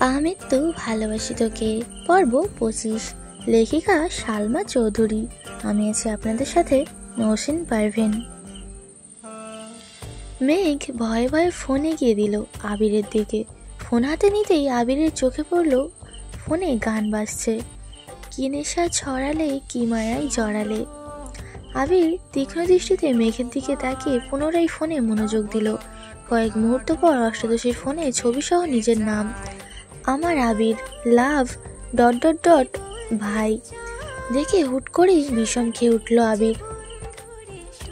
আমি তো ভালোবাসি তোকে পর্ব 25। লেখিকা সালমা চৌধুরী। আমি আছি আপনাদের সাথে নওশিন পারভিন। মেঘ ভয়ে ভয়ে ফোন এগিয়ে দিল আবিরের দিকে। ফোন হাতে নিতেই আবিরের চোখে পড়ল ফোনে গান বাজছে। কি নেশা ছড়ালে কি মায়াই জড়ালে। আবির তীক্ষ্ণ দৃষ্টিতে মেঘের দিকে তাকিয়ে পুনরায় ফোনে মনোযোগ দিল। কয়েক মুহূর্ত পর অষ্টাদশীর ফোনে ছবি সহ নিজের নাম, আমার আবির, লাভ ... ভাই। দেখে হুট করেই বিষম খেয়ে উঠল আবির।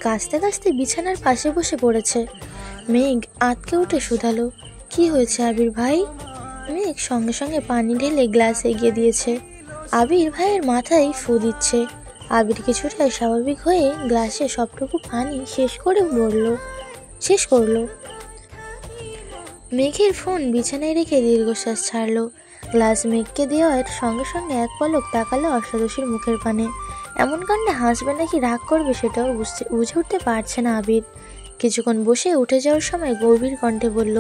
কাঁচতে কাঁচতে বিছানার পাশে বসে পড়েছে। মেঘ আঁতকে উঠে শুধালো, কি হয়েছে আবির ভাই? মেঘ সঙ্গে সঙ্গে পানি ঢেলে গ্লাস এগিয়ে দিয়েছে। আবির ভাইয়ের মাথায় ফু দিচ্ছে। আবির কিছুটা স্বাভাবিক হয়ে গ্লাসে সবটুকু পানি শেষ করলো। মেঘের ফোন বিছানায় রেখে দীর্ঘশ্বাস ছাড়লো। গ্লাস মেঘকে দেওয়ার সঙ্গে সঙ্গে এক পলক তাকালো অষ্টাদশীর মুখের পানে। এমন কাণ্ডে হাসবে নাকি রাগ করবে সেটাও বুঝে উঠতে পারছে না আবির। কিছুক্ষণ বসে উঠে যাওয়ার সময় গভীর কণ্ঠে বলল,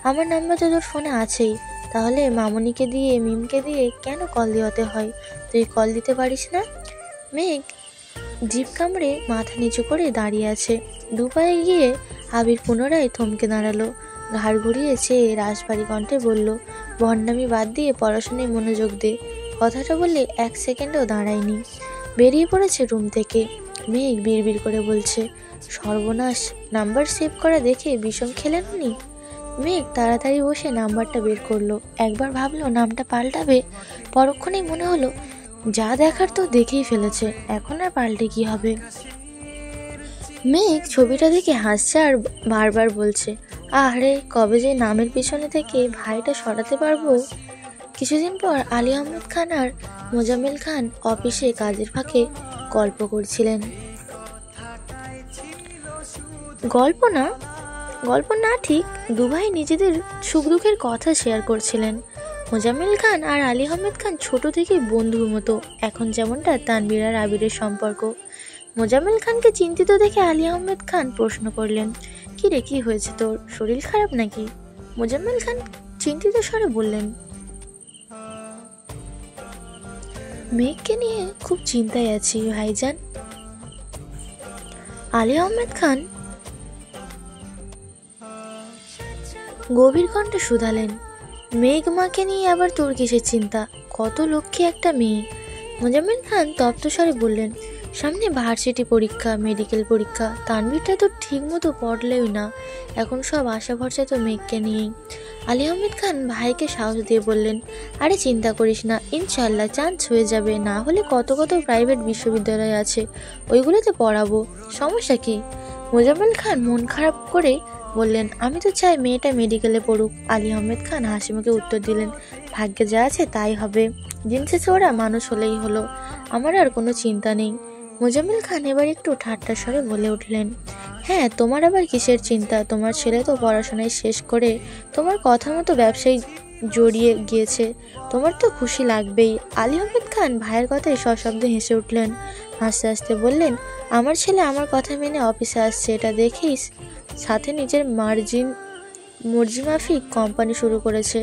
আমার নাম্বার তো তোর ফোনে আছেই, তাহলে মামনিকে দিয়ে মিমকে দিয়ে কেন কল দেওয়াতে হয়? তুই কল দিতে পারিস না? মেঘ জিভ কামড়ে মাথা নিচু করে দাঁড়িয়ে আছে। দুপায়ে গিয়ে আবির পুনরায় থমকে দাঁড়ালো। ঘাড় ঘুরিয়ে চেয়ে রাজবাড়ি কণ্ঠে বলল, ভণ্ডামি বাদ দিয়ে পড়াশোনায় মনোযোগ দে। কথাটা বললে এক সেকেন্ডও দাঁড়ায়নি, বেরিয়ে পড়েছে রুম থেকে। মেঘ বিড়বিড় করে বলছে, সর্বনাশ, নাম্বার সেভ করা দেখে বিষম খেলেন উনি। মেঘ তাড়াতাড়ি বসে নাম্বারটা বের করলো। একবার ভাবলো নামটা পাল্টাবে, পরক্ষণেই মনে হলো যা দেখার তো দেখেই ফেলেছে, এখন আর পাল্টে কি হবে। মেঘ ছবিটা দেখে হাসছে আর বারবার বলছে, আরে কবে যে নামের পিছনে থেকে ভাইটা সরাতে পারবো। কিছুদিন পর আলী আহমেদ খান আর মোজাম্মেল খান অফিসে কাজের ফাঁকে গল্প করছিলেন। গল্প না ঠিক, দুভাই নিজেদের সুখ দুঃখের কথা শেয়ার করছিলেন। মোজাম্মেল খান আর আলী আহমেদ খান ছোট থেকে বন্ধুর মতো, এখন যেমনটা তানভীর আর আবিরের সম্পর্ক। মোজাম্মেল খানকে চিন্তিত দেখে আলী আহমেদ খান প্রশ্ন করলেন, কি রে, কি হয়েছে তোর? শরীর খারাপ নাকি? মোজাম্মেল খান চিন্তিত স্বরে বললেন, মেঘকে নিয়ে খুব চিন্তায় আছি ভাইজান। আলী আহমেদ খান গভীর কণ্ঠে শুধালেন, মেঘ মাকে নিয়ে আবার তোর কিসের চিন্তা? কত লক্ষ্মী একটা মেয়ে। মোজাম্মেল খান তপ্ত স্বরে বললেন, সামনে ভার্সিটি পরীক্ষা, মেডিকেল পরীক্ষা, তানভীরটা তো ঠিক মতো পড়লেই না, এখন সব আশা ভরসা তো মেঘকে নিয়েই। আলী আহমেদ খান ভাইকে সাহস দিয়ে বললেন, আরে চিন্তা করিস না, ইনশাল্লাহ চান্স হয়ে যাবে, না হলে কত প্রাইভেট বিশ্ববিদ্যালয় আছে, ওইগুলোতে পড়াবো, সমস্যা কি? মোজাম্মেল খান মন খারাপ করে বললেন, আমি তো চাই মেয়েটা মেডিকেলে পড়ুক। আলী আহমেদ খান হাসি মুখে উত্তর দিলেন, ভাগ্যে যা আছে তাই হবে, দিন শেষে ওরা মানুষ হলেই হলো, আমার আর কোনো চিন্তা নেই। মোজাম্মেল খান এবার একটু ঠাট্টা স্বরে বলে উঠলেন, হ্যাঁ, তোমার আবার কিসের চিন্তা? তোমার ছেলে তো পড়াশোনায় শেষ করে তোমার কথা মতো ব্যবসায় জড়িয়ে গিয়েছে, তোমার তো খুশি লাগবেই। আলী আহমেদ খান ভাইয়ের কথায় সশব্দে হেসে উঠলেন। হাসতে হাসতে বললেন, আমার ছেলে আমার কথা মেনে অফিসে আসছে, এটা দেখিস, সাথে নিজের মর্জি মাফিক কোম্পানি শুরু করেছে,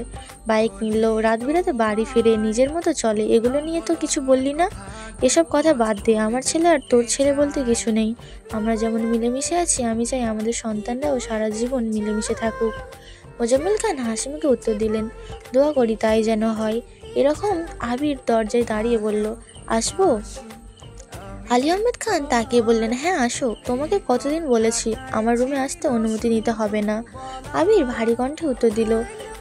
বাইক নিল, রাত বিরাতে বাড়ি ফিরে নিজের মতো চলে, এগুলো নিয়ে তো কিছু বললি না? এসব কথা বাদ দে, আমার ছেলে আর তোর ছেলে বলতে কিছু নেই, আমরা যেমন মিলেমিশে আছি, আমি চাই আমাদের সন্তানরাও সারা জীবন মিলেমিশে থাকুক। মোজাম্মেল খান হাসি মুখে উত্তর দিলেন, দোয়া করি তাই যেন হয়। এরকম আবির দরজায় দাঁড়িয়ে বলল, আসবো? আলী আহমেদ খান তাকিয়ে বললেন, হ্যাঁ আসো, তোমাকে কতদিন বলেছি আমার রুমে আসতে অনুমতি নিতে হবে না। আবির ভারী কণ্ঠে উত্তর দিল,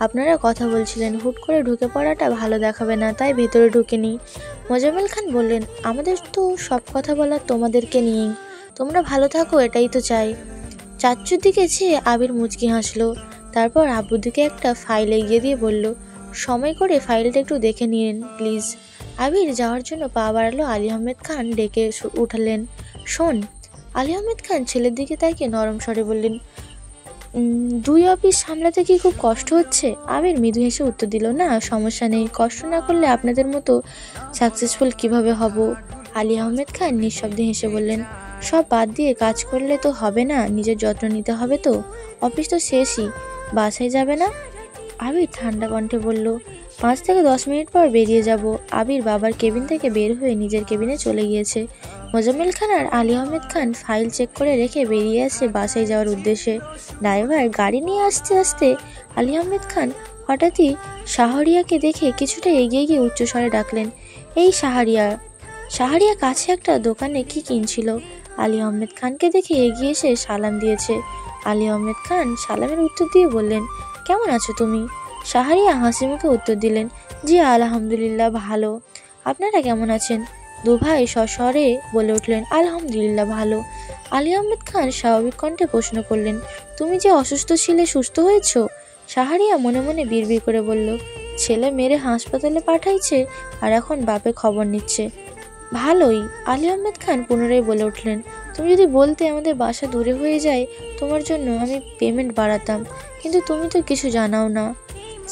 আপনারা কথা বলছিলেন, হুট করে ঢুকে পড়াটা ভালো দেখাবে না, তাই ভেতরে ঢুকেনি। মোজাম্মেল খান বললেন, আমাদের তো সব কথা বলার তোমাদেরকে নিয়েই, তোমরা ভালো থাকো এটাই তো চাই। চাচ্চুর দিকে চেয়ে আবির মুচকি হাসলো, তারপর আব্বুর দিকে একটা ফাইল এগিয়ে দিয়ে বলল, সময় করে ফাইলটা একটু দেখে নিন প্লিজ। আবির যাওয়ার জন্য পা বাড়ালো। আলী আহমেদ খান ডেকে উঠালেন, শোন। আলী আহমেদ খান ছেলের দিকে তাকিয়ে নরম স্বরে বললেন, দুই অফিস সামলাতে কি খুব কষ্ট হচ্ছে? আবির মৃদু হেসে উত্তর দিল, না সমস্যা নেই, কষ্ট না করলে আপনাদের মতো সাকসেসফুল কিভাবে হব? আলী আহমেদ খান নিঃশব্দে হেসে বললেন, সব বাদ দিয়ে কাজ করলে তো হবে না, নিজের যত্ন নিতে হবে তো, অফিস তো শেষই, বাসায় যাবে না? আবির ঠান্ডা কণ্ঠে বলল, 5 থেকে 10 মিনিট পর বেরিয়ে যাব। আবির বাবার কেবিন থেকে বের হয়ে নিজের কেবিনে চলে গিয়েছে। মোজাম্মেল খান আর আলী আহমেদ খান ফাইল চেক করে রেখে বেরিয়ে আসে বাসায় যাওয়ার উদ্দেশ্যে। ড্রাইভার গাড়ি নিয়ে আসতে আসতে আলী আহমেদ খান হঠাৎই শাহরিয়াকে দেখে কিছুটা এগিয়ে গিয়ে উচ্চস্বরে ডাকলেন, এই শাহরিয়া। শাহরিয়া কাছে একটা দোকানে কি কিনছিল। আলী আহমেদ খানকে দেখে এগিয়ে এসে সালাম দিয়েছে। আলী আহমেদ খান সালামের উত্তর দিয়ে বললেন, কেমন আছো তুমি? শাহরিয়া হাসি মুখে উত্তর দিলেন, জি আলহামদুলিল্লাহ ভালো। আপনারা কেমন আছেন? দুভাই সস্বরে বলে উঠলেন, আলহামদুলিল্লাহ ভালো। আলী আহমেদ খান স্বাভাবিক কণ্ঠে প্রশ্ন করলেন, তুমি যে অসুস্থ ছিলে সুস্থ হয়েছো? শাহরিয়া মনে মনে বিড়বিড় করে বলল, ছেলে মেরে হাসপাতালে পাঠাইছে আর এখন বাপে খবর নিচ্ছে। ভালোই। আলী আহমেদ খান পুনরায় বলে উঠলেন, তুমি যদি বলতে আমাদের বাসা দূরে হয়ে যায় তোমার জন্য আমি পেমেন্ট বাড়াতাম, কিন্তু তুমি তো কিছু জানাও না।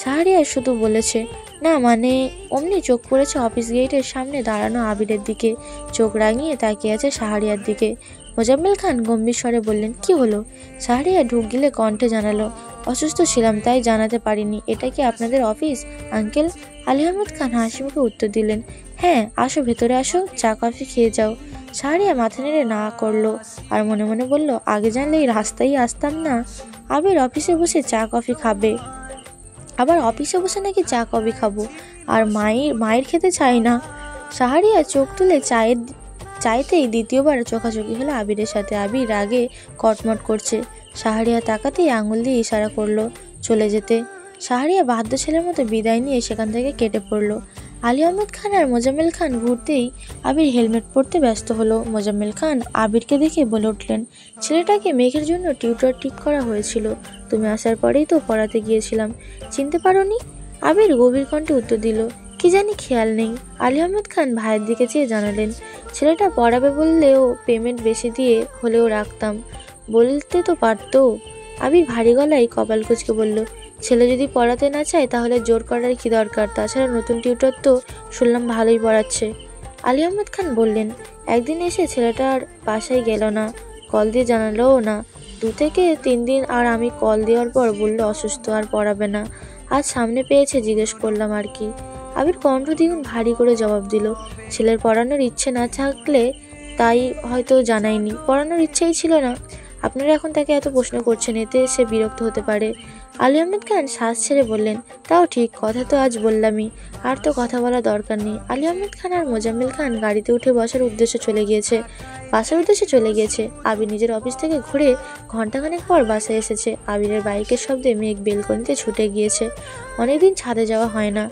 শাহরিয়া শুধু বলেছে, না মানে। অমনি চোখ পড়েছে অফিস গেটের সামনে দাঁড়ানো আবিরের দিকে। চোখ রাঙিয়ে তাকিয়ে আছে শাহরিয়ার দিকে। মোজাম্মেল খান গম্ভীর স্বরে বললেন, কি হলো? শাহরিয়া ঢুক গিলে কণ্ঠে জানালো, অসুস্থ ছিলাম তাই জানাতে পারিনি। এটা কি আপনাদের অফিস আঙ্কেল? আলী আহমেদ খান হাসি মুখে উত্তর দিলেন, হ্যাঁ আসো, ভেতরে আসো, চা কফি খেয়ে যাও। শাহরিয়া মাথা নেড়ে না করলো আর মনে মনে বলল, আগে জানলে এই রাস্তায় আসতাম না। আবির অফিসে বসে চা কফি খাবে, আবার অফিসে বসে নাকি চা কফি খাবো, আর মায়ের খেতে চাই না। শাহরিয়া চোখ তুলে চাইতেই দ্বিতীয়বার চোখাচোখি হলো আবিরের সাথে। আবির রাগে কটমট করছে। শাহরিয়া তাকাতেই আঙুল দিয়ে ইশারা করলো চলে যেতে। শাহরিয়া বাধ্য ছেলের মতো বিদায় নিয়ে সেখান থেকে কেটে পড়লো। আলী আহমেদ খান আর মোজাম্মেল খান ঘুরতেই আবির হেলমেট পরতে ব্যস্ত হলো। মোজাম্মেল খান আবিরকে দেখে বলে উঠলেন, ছেলেটাকে মেঘের জন্য টিউটর ঠিক করা হয়েছিল, তুমি আসার পরেই তো পড়াতে গিয়েছিলাম, চিনতে পারোনি? আবির গভীর কণ্ঠে উত্তর দিল, কি জানি খেয়াল নেই। আলী আহমেদ খান ভাইয়ের দিকে চেয়ে জানালেন, ছেলেটা পড়াবে বললেও পেমেন্ট বেশি দিয়ে হলেও রাখতাম, বলতে তো পারতো। আবির ভারী গলায় কপাল কুঁচকে বলল, ছেলে যদি পড়াতে না চায় তাহলে জোর করার কি দরকার? তাছাড়া নতুন টিউটর তো শুনলাম ভালোই পড়াচ্ছে। আলী আহমেদ খান বললেন, একদিন এসে ছেলেটার বাসায় গেল না, কল দিয়ে জানালোও না। 2 থেকে 3 দিন, আর আমি কল দেওয়ার পর বললো অসুস্থ আর পড়াবে না। আজ সামনে পেয়েছে জিজ্ঞেস করলাম আর কি। আবির কণ্ঠ দ্বিগুণ ভারী করে জবাব দিল, ছেলের পড়ানোর ইচ্ছে না থাকলে তাই হয়তো জানায়নি, পড়ানোর ইচ্ছেই ছিল না। আপনারা এখন তাকে এত প্রশ্ন করছেন, এতে সে বিরক্ত হতে পারে। আলী আহমেদ খান শ্বাস ছেড়ে বললেন, তাও ঠিক, কথা তো আজ বললামই, আর তো কথা বলা দরকার নেই। আলী আহমেদ খান আর মোজাম্মেল খান গাড়িতে উঠে বাসার উদ্দেশ্যে চলে গিয়েছে। আবির নিজের অফিস থেকে ঘুরে ঘন্টাখানেক পর বাসায় এসেছে। আবিরের বাইকের শব্দে মেঘ বেলকনিতে ছুটে গিয়েছে। অনেকদিন ছাদে যাওয়া হয় না।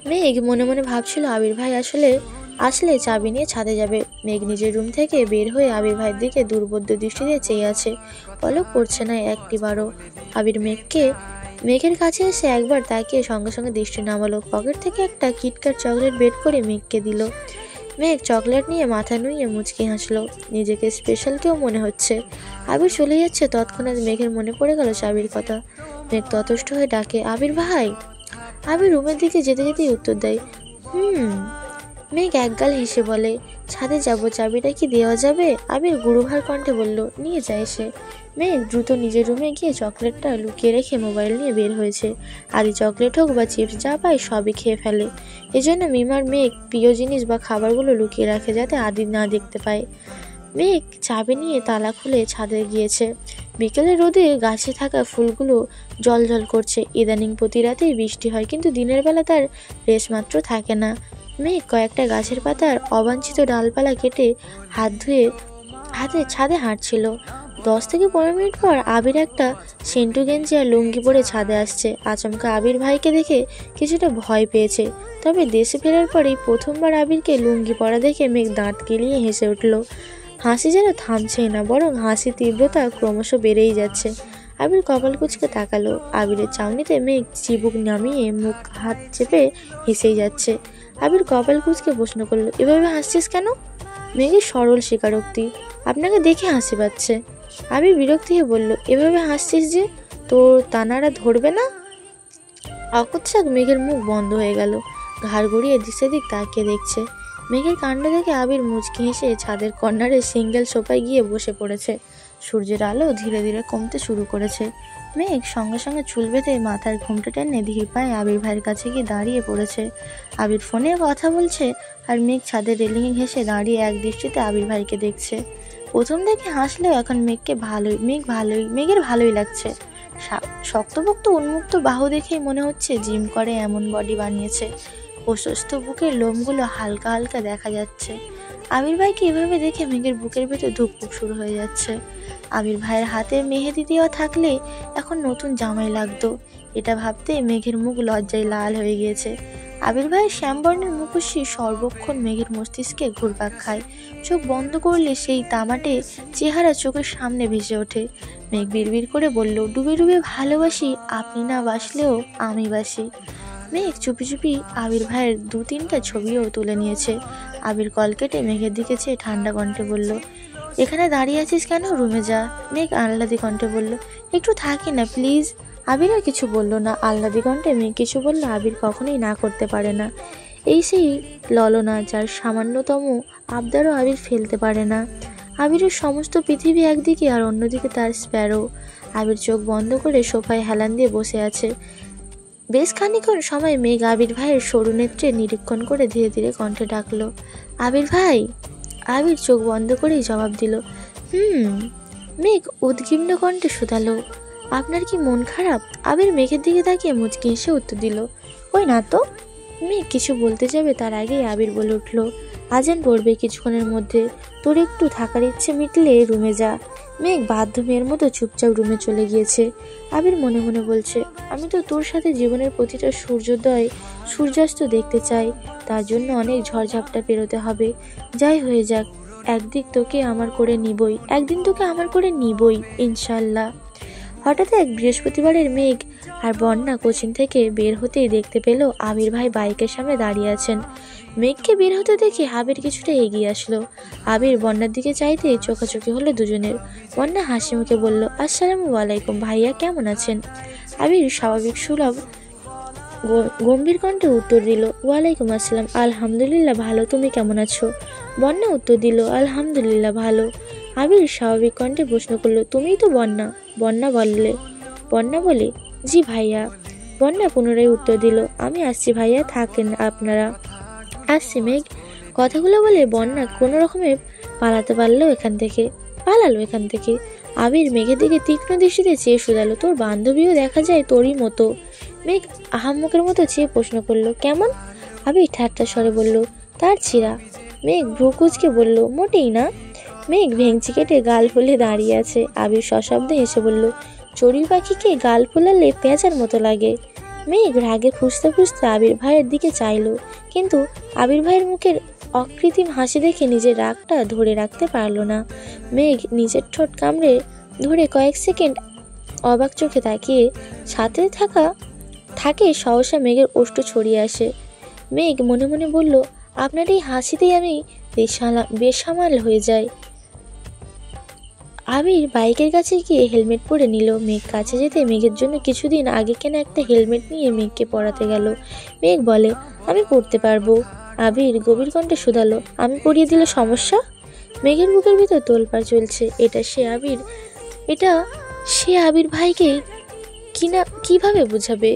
মেঘ মনে মনে ভাবছিল আবির ভাই আসলে চাবি নিয়ে ছাদে যাবে। মেঘ নিজের রুম থেকে বের হয়ে আবির ভাইয়ের দিকে দুর্বোধ্য দৃষ্টিতে চেয়ে আছে, পলক পড়ছে না একটিবারও। আবির মেঘের কাছে এসে একবার তাকিয়ে সঙ্গে সঙ্গে দৃষ্টি নামালো। পকেট থেকে একটা কিটক্যাট চকলেট বের করে মেঘকে দিল। মেঘ চকলেট নিয়ে মাথা নুইয়ে মুচকি হাসলো, নিজেকে স্পেশাল কেউ মনে হচ্ছে। আবির চলে যাচ্ছে, তৎক্ষণাৎ মেঘের মনে পড়ে গেল চাবির কথা। মেঘ ততষ্ট হয়ে ডাকে, আবির ভাই। আবির রুমের দিকে যেতে যেতেই উত্তর দেয়, মেঘ একগাল হেসে বলে, ছাদে যাব, চাবিটা কি দেওয়া যাবে? আবির গুরুভার কণ্ঠে বলল, নিয়ে যায় সে। মেঘ দ্রুত নিজের রুমে গিয়ে চকলেটটা লুকিয়ে রেখে মোবাইল নিয়ে বের হয়েছে। আদি চকলেট হোক বা চিপস যা পায় সবই খেয়ে ফেলে। এজন্য মিমার মেঘ প্রিয় জিনিস বা খাবারগুলো লুকিয়ে রাখে যাতে আদি না দেখতে পায়। মেঘ চাবি নিয়ে তালা খুলে ছাদে গিয়েছে। বিকেলে রোদে গাছে থাকা ফুলগুলো জলজল করছে। ইদানিং প্রতি রাতেই বৃষ্টি হয়, কিন্তু দিনের বেলা তার রেশ মাত্র থাকে না। মেঘ কয়েকটা গাছের পাতার অবাঞ্ছিত ডালপালা কেটে হাতে ছাদে হাঁটছিল। 10 থেকে 15 মিনিট পর আবির একটা সেন্টু গেঞ্জি আর লুঙ্গি পরে ছাদে আসছে। আচমকা আবির ভাইকে দেখে কিছুটা ভয় পেয়েছে, তবে দেশে ফেরার পরেই প্রথমবার আবিরকে লুঙ্গি পরা দেখে মেঘ দাঁত কেলিয়ে হেসে উঠল। হাসি যেন থামছেই না, বরং হাসির তীব্রতা ক্রমশ বেড়েই যাচ্ছে। আবির কপাল কুঁচকে তাকালো। আবিরের চাউনিতে মেঘ চিবুক নামিয়ে মুখ হাত চেপে হেসেই যাচ্ছে। আবির কপাল কুঁচকে প্রশ্ন করলো, এভাবে হাসছিস কেন? মেঘের সরল স্বীকারোক্তি, আপনাকে দেখে হাসি পাচ্ছে। আবির বিরক্তি হয়ে বলল, এভাবে হাসছিস যে, তোর তানারা ধরবে না? অকস্মাৎ মেঘের মুখ বন্ধ হয়ে গেল। ঘাড় ঘুরিয়ে দিক সেদিক তাকিয়ে দেখছে। মেঘের কাণ্ড দেখে আবির মুচকি হেসে ছাদের কর্নারে সিঙ্গেল সোফায় গিয়ে বসে পড়েছে। সূর্যের আলো ধীরে ধীরে কমতে শুরু করেছে। মেঘ সঙ্গে সঙ্গে চুল বেঁধে মাথার ঘুমটা টেনে ধীর পায়ে আবির ভাইয়ের কাছে গিয়ে দাঁড়িয়ে পড়েছে। আবির ফোনে কথা বলছে আর মেঘ ছাদের রেলিংয়ে ঘেঁষে দাঁড়িয়ে এক দৃষ্টিতে আবির ভাইকে দেখছে। প্রথম দেখে হাসলেও এখন মেঘের ভালোই লাগছে। শক্তপোক্ত উন্মুক্ত বাহু দেখেই মনে হচ্ছে জিম করে এমন বডি বানিয়েছে। প্রশস্ত বুকের লোমগুলো হালকা হালকা দেখা যাচ্ছে। আবির ভাইকে এভাবে দেখে মেঘের বুকের ভেতর ধুকপুক শুরু হয়ে যাচ্ছে। আবির ভাইয়ের হাতে মেহেদি দেওয়া থাকলে এখন নতুন জামাই লাগতো, এটা ভাবতে মেঘের মুখ লজ্জায় লাল হয়ে গিয়েছে। আবির ভাইয়ের শ্যামবর্ণের মুখোশী সর্বক্ষণ মেঘের মস্তিষ্কে ঘুরপাক খায়। চোখ বন্ধ করলে সেই তামাটে চেহারা চোখের সামনে ভেসে ওঠে। মেঘ বিড়বিড় করে বলল, ডুবে ডুবে ভালোবাসি, আপনি না বাসলেও আমি বাসি। মেঘ চুপি চুপি আবির ভাইয়ের 2-3টা ছবিও তুলে নিয়েছে। আবির কল কেটে মেঘের দিকে চেয়ে ঠান্ডা কণ্ঠে বলল, এখানে দাঁড়িয়ে আছিস কেন, রুমে যা। মেঘ আহ্লাদি কণ্ঠে বলল, একটু থাকি না প্লিজ। আবির আর কিছু বলল না। আহ্লাদি কণ্ঠে মেঘ কিছু বলল আবির কখনোই না করতে পারে না। এই সেই ললনা যার সামান্যতম আবদারও আবির ফেলতে পারে না। আবিরের সমস্ত পৃথিবী একদিকে আর অন্যদিকে তার স্প্যারো। আবির চোখ বন্ধ করে সোফায় হেলান দিয়ে বসে আছে। বেশ খানিকক্ষণ সময় মেঘ আবির ভাইয়ের সরু নেত্রে নিরীক্ষণ করে ধীরে ধীরে কণ্ঠে ডাকলো, আবির ভাই। আবির চোখ বন্ধ করেই জবাব দিল, মেঘ উদ্বিগ্ন কণ্ঠে শুধালো, আপনার কি মন খারাপ? আবির মেঘের দিকে তাকিয়ে মুচকি হেসে উত্তর দিল, ওই না তো। মেঘ কিছু বলতে যাবে তার আগেই আবির বলে উঠল, আজান পড়বে কিছুক্ষণের মধ্যে, তোর একটু থাকার ইচ্ছে মিটলে রুমে যা। মেঘ বাধ্য মেয়ের মতো চুপচাপ রুমে চলে গিয়েছে। আবির মনে মনে বলছে, আমি তো তোর সাথে জীবনের প্রতিটা সূর্যোদয় সূর্যাস্ত দেখতে চাই, তার জন্য অনেক ঝড়ঝাপটা পেরোতে হবে। যাই হয়ে যাক, একদিন তোকে আমার করে নিবই ইনশাল্লাহ। হঠাৎ এক বৃহস্পতিবারের মেঘ আর বন্যা কোচিং থেকে বের হতেই দেখতে পেল আবির ভাই বাইকের সামনে দাঁড়িয়ে আছেন। মেঘকে বের হতে দেখে আবির কিছুটা এগিয়ে আসলো। আবির বন্যার দিকে চাইতেই চোখাচোখি হলো দুজনের। বন্যা হাসি মুখে বলল, আসসালামু আলাইকুম ভাইয়া, কেমন আছেন? আবির স্বাভাবিক সুলভ গম্ভীর কণ্ঠে উত্তর দিল, ওয়ালাইকুম আসসালাম, আলহামদুলিল্লাহ ভালো, তুমি কেমন আছো? বন্যা উত্তর দিল, আলহামদুলিল্লাহ ভালো। আবির স্বাভাবিক কণ্ঠে প্রশ্ন করলো, তুমিই তো বন্যা? বন্যা বলে, জি ভাইয়া। বন্যা পুনরায় উত্তর দিল, আমি আসছি ভাইয়া, থাকেন আপনারা। আসছি। মেঘ কথাগুলো বলে বন্যা কোনো রকমে পালালো এখান থেকে। আবির মেঘের দিকে তীক্ষ্ণ দৃষ্টিতে চেয়ে শুধালো, তোর বান্ধবীও দেখা যায় তোরই মতো। মেঘ আহাম্মকের মতো চেয়ে প্রশ্ন করলো, কেমন? আবির ঠাট্টা স্বরে বলল, তার ছিঁড়া। মেঘ ভ্রুকুচকে বলল, মোটেই না। মেঘ ভেঙচি কেটে গাল ফুলে দাঁড়িয়ে আছে। আবির সশব্দে হেসে বলল, চড়ুই পাখিকে গাল ফোলালে পেঁচার মতো লাগে। মেঘ রাগে ফুঁসতে ফুঁসতে আবির ভাইয়ের দিকে চাইল, কিন্তু আবির ভাইয়ের মুখের অকৃত্রিম হাসি দেখে নিজের রাগটা ধরে রাখতে পারল না। মেঘ নিজের ঠোঁট কামড়ে ধরে কয়েক সেকেন্ড অবাক চোখে তাকিয়ে সাথে থাকে সহসা মেঘের ওষ্ঠ ছড়িয়ে আসে। মেঘ মনে মনে বলল, আপনার এই হাসিতেই আমি বেসামাল হয়ে যাই। আবির বাইকের কাছে গিয়ে হেলমেট পরে নিল। মেঘ কাছে যেতে মেঘের জন্য কিছুদিন আগে কেনা একটা হেলমেট নিয়ে মেঘকে পরাতে গেল। মেঘ বলে, আমি পরতে পারবো। আবির গভীর কণ্ঠে শুধালো, আমি পরিয়ে দিলে সমস্যা? মেঘের বুকের ভিতর তোলপাড় চলছে। এটা সে আবির ভাইকে কিভাবে বোঝাবে?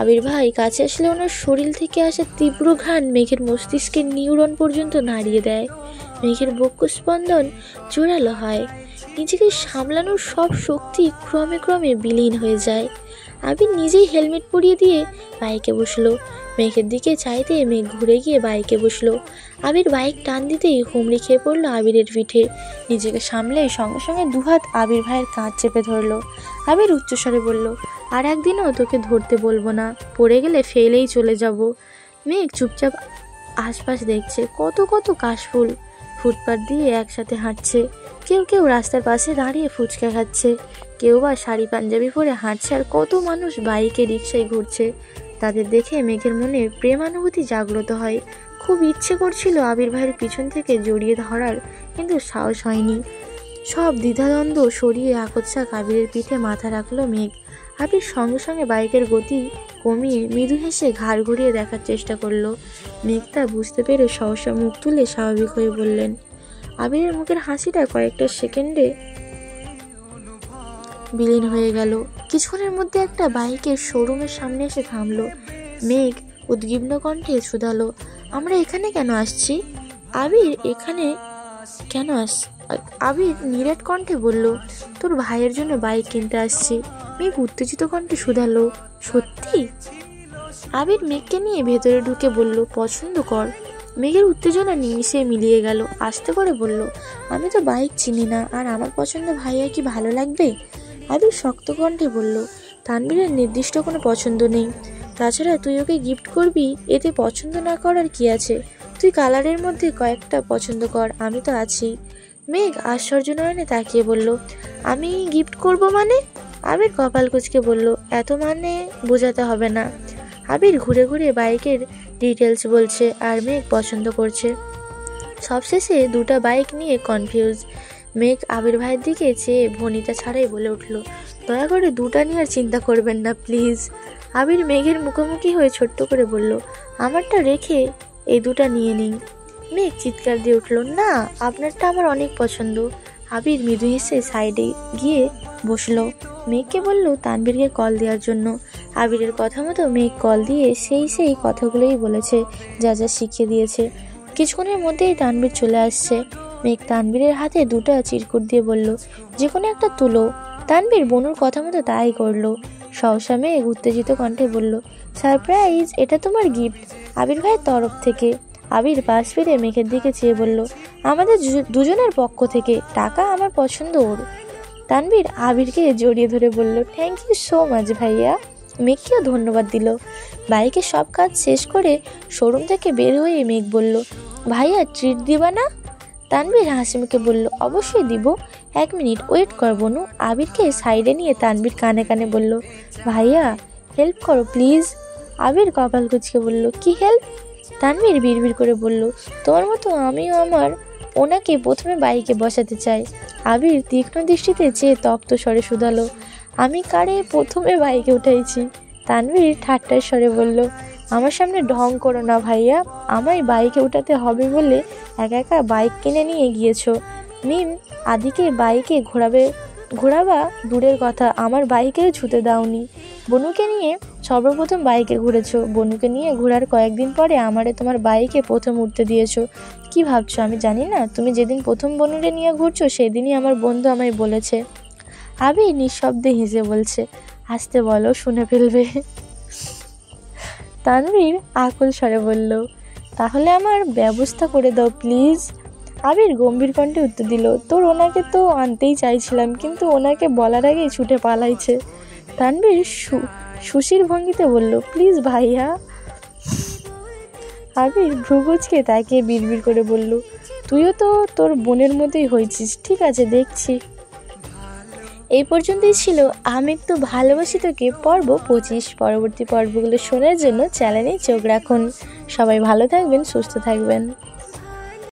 আবির ভাই কাছে আসলে ওনার শরীর থেকে আসা তীব্র ঘ্রাণ মেঘের মস্তিষ্কের নিউরন পর্যন্ত নাড়িয়ে দেয়। মেঘের বক্ষ স্পন্দন জোরালো হয়। নিজেকে সামলানোর সব শক্তি ক্রমে ক্রমে বিলীন হয়ে যায়। আবির নিজেই হেলমেট পরিয়ে দিয়ে বাইকে বসলো। মেঘের দিকে চাইতে মেঘ ঘুরে গিয়ে বাইকে বসলো। আবির বাইক টান দিতেই হুমড়ি খেয়ে পড়লো আবিরের পিঠে। নিজেকে সামলে সঙ্গে সঙ্গে দুহাত আবির ভাইয়ের কাঁধ চেপে ধরলো। আবির উচ্চস্বরে বলল, আর একদিনও তোকে ধরতে বলবো না, পড়ে গেলে ফেলেই চলে যাব। মেঘ চুপচাপ আশপাশ দেখছে। কত কত কাশফুল ফুটপাত দিয়ে একসাথে হাঁটছে। কেউ রাস্তার পাশে দাঁড়িয়ে ফুচকা খাচ্ছে, কেউ বা শাড়ি পাঞ্জাবি পরে হাঁটছে, আর কত মানুষ বাইকে রিক্সায় ঘুরছে। তাদের দেখে মেঘের মনে প্রেমানুভূতি জাগ্রত হয়। খুব ইচ্ছে করছিল আবির ভাইয়ের পিছন থেকে জড়িয়ে ধরার, কিন্তু সাহস হয়নি। সব দ্বিধাদ্বন্দ্ব সরিয়ে আকস্মাৎ আবিরের পিঠে মাথা রাখলো মেঘ। আবির সঙ্গে সঙ্গে বাইকের গতি কমিয়ে মৃদু হেসে ঘাড় ঘুরিয়ে দেখার চেষ্টা করলো। মেঘ তা বুঝতে পেরে সহসা মুখ তুলে স্বাভাবিক হয়ে বললেন। আবিরের মুখের হাসিটা কয়েকটা সেকেন্ডে বিলীন হয়ে গেল। কিছুক্ষণের মধ্যে একটা বাইকের শোরুমের সামনে এসে থামলো। মেঘ উদ্বিগ্ন কণ্ঠে শুধালো, আমরা এখানে কেন আসছি? আবির এখানে কেন আস আবির নিরেট কণ্ঠে বলল, তোর ভাইয়ের জন্য বাইক কিনতে আসছি। মেঘ উত্তেজিত কণ্ঠে শুধালো, সত্যি? আবির মেঘকে নিয়ে ভেতরে ঢুকে বলল, পছন্দ কর। মেঘের উত্তেজনা নিমিষে মিলিয়ে গেল। আস্তে করে বলল, আমি তো বাইক চিনি না, আর আমার পছন্দ ভাইয়া কি ভালো লাগবে? আবির শক্ত কণ্ঠে বলল, তানবীরের নির্দিষ্ট কোনো পছন্দ নেই। তাছাড়া তুই ওকে গিফট করবি, এতে পছন্দ না করার কি আছে? তুই কালারের মধ্যে কয়েকটা পছন্দ কর, আমি তো আছি। মেঘ আশ্চর্য নয়নে তাকিয়ে বলল, আমি গিফট করব মানে? আবির কপাল কুঁচকে বলল, এত মানে বোঝাতে হবে না। আবির ঘুরে ঘুরে বাইকের ডিটেলস বলছে আর মেঘ পছন্দ করছে। সবশেষে দুটা বাইক নিয়ে কনফিউজ। মেঘ আবির ভাইয়ের দিকে চেয়ে ভনিতা ছাড়াই বলে উঠল, দয়া করে দুটা নিয়ে আর চিন্তা করবেন না প্লিজ। আবির মেঘের মুখোমুখি হয়ে ছোট্ট করে বলল, আমারটা রেখে এই দুটা নিয়ে নিন। মেঘ চিৎকার দিয়ে উঠল, না, আপনারটা আমার অনেক পছন্দ। আবির মৃদু হেসে সাইডে গিয়ে বসলো। মেঘকে বলল তানবীরকে কল দেওয়ার জন্য। আবিরের কথা মতো মেঘ কল দিয়ে সেই কথাগুলোই বলেছে, যা যা শিখিয়ে দিয়েছে। কিছুক্ষণের মধ্যেই তানবীর চলে আসছে। মেঘ তানবীরের হাতে দুটো চিরকুট দিয়ে বলল, যে কোনো একটা তুলো। তানবীর বনুর কথা মতো তাই করলো। সহসা মেঘ উত্তেজিত কণ্ঠে বলল, সারপ্রাইজ, এটা তোমার গিফট আবির ভাইয়ের তরফ থেকে। আবির পাশ ফিরে মেঘের দিকে চেয়ে বলল, আমাদের দুজনের পক্ষ থেকে, টাকা আমার পছন্দ ওর। তানবীর আবিরকে জড়িয়ে ধরে বলল, থ্যাংক ইউ সো মাচ ভাইয়া। মেঘকেও ধন্যবাদ দিল। বাইকের সব কাজ শেষ করে শোরুম থেকে বের হয়ে মেঘ বলল, ভাইয়া ট্রিট দিবা না? তানবীর হাসি মুখে বলল, অবশ্যই দিব, 1 মিনিট ওয়েট কর বনু। আবিরকে সাইডে নিয়ে তানবীর কানে কানে বলল, ভাইয়া হেল্প করো প্লিজ। আবির কপাল কুঁচকে বলল, কি হেল্প? তানবীর বিড়বিড় করে বলল, তোমার মতো আমিও ওনাকে প্রথমে বাইকে বসাতে চাই। আবির তীক্ষ্ণ দৃষ্টিতে চেয়ে তপ্ত স্বরে শুধালো, আমি কারে প্রথমে বাইকে উঠাইছি? তানবীর ঠাট্টার স্বরে বলল, আমার সামনে ঢং করো না ভাইয়া, আমায় বাইকে উঠাতে হবে বলে একা একা বাইক কিনে নিয়ে গিয়েছো। মিম আদিকে বাইকে ঘোরাবা দূরের কথা, আমার বাইকেও ছুতে দাওনি। বনুকে নিয়ে সর্বপ্রথম বাইকে ঘুরেছো, বনুকে নিয়ে ঘোরার কয়েকদিন পরে আমারে তোমার বাইকে প্রথম উঠতে দিয়েছো। কি ভাবছো আমি জানি না? তুমি যেদিন প্রথম বনুরে নিয়ে ঘুরছো সেদিনই আমার বন্ধু আমায় বলেছে। আবি নিঃশব্দে হেসে বলছে, আসতে বলো, শুনে ফেলবে। তানভীর আকুল স্বরে বলল, তাহলে আমার ব্যবস্থা করে দাও প্লিজ। আবির গম্ভীর কণ্ঠে উত্তর দিল, তোর ওনাকে তো আনতেই চাইছিলাম, কিন্তু ওনাকে বলার আগেই ছুটে পালাইছে। তানভীর সুশীর ভঙ্গিতে বলল, প্লিজ ভাইয়া। আবির ভ্রুকুচকে তাকে বিড়বিড় করে বলল, তুইও তো তোর বোনের মতোই হয়েছিস, ঠিক আছে দেখছি। এই পর্যন্তই ছিল আমি তো ভালোবাসি তোকে পর্ব 25। পরবর্তী পর্বগুলো শোনার জন্য চ্যানেলে চোখ রাখুন। সবাই ভালো থাকবেন, সুস্থ থাকবেন।